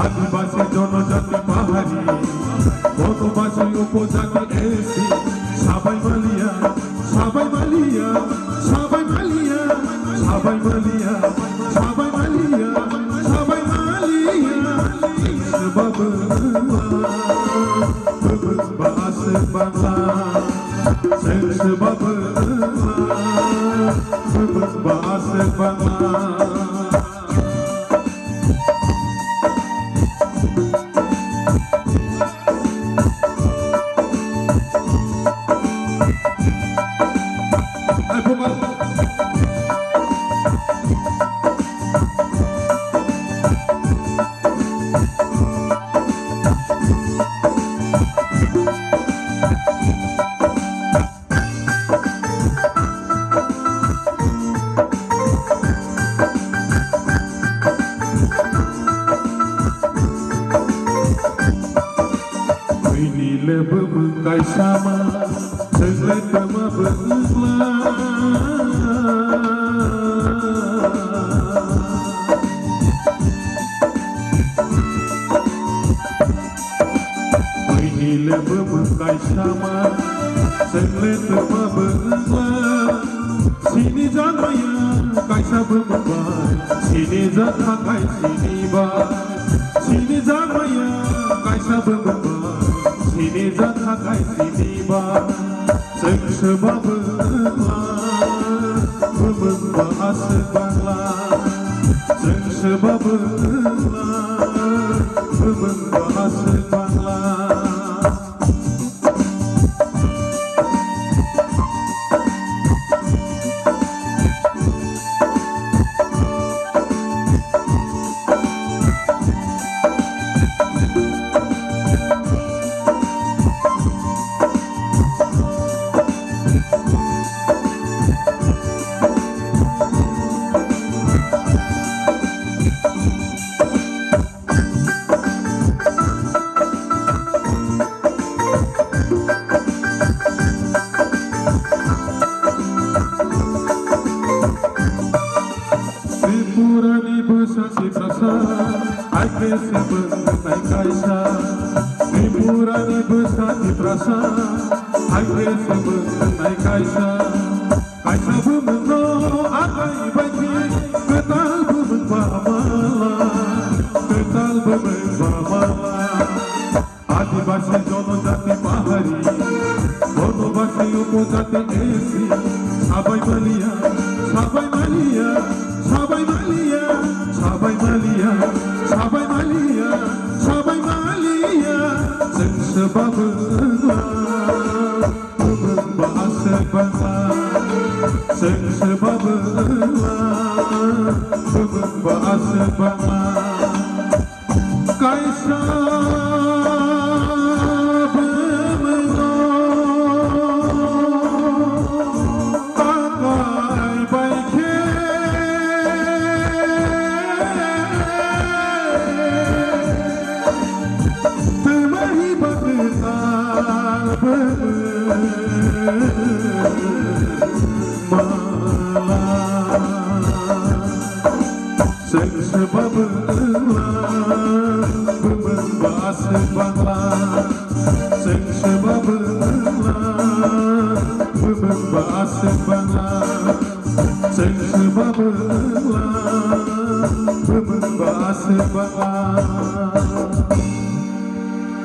আদিবাসী জনজাতি পাহাড়ি বনবাসী উপজাতি এসি সবাই মালিয়া সবাই মালিয়া সবাই মালিয়া সবাই মালিয়া সবাই মালিয়া সবাই মালিয়া বাস বাংলা শেষ বাস Bangla Lebem sama selet tema berla ini lebem sama selet tema berla sini janaya kaisa berbai sini janai sini ba sini janaya kaisa berbai sini janai sini ba sebab bahas bangla sebab bahas bangla Ai se mengenai kaisa Tripurani besar di perasa Ai se mengenai kaisa Kaisa bumeno akai bagi Ketal bumen pamala Ketal bumen pamala Adibasi jonojati pahari Bonobasi upojati esi Sabai malia Sabai malia Sabai malia Sabai malia Sabai malia, sabai malia, sebab bahas bangla, sebab bahas bangla, kaisa bemeno, akai baike. Sebab bahas bangla sebab bahas bangla sebab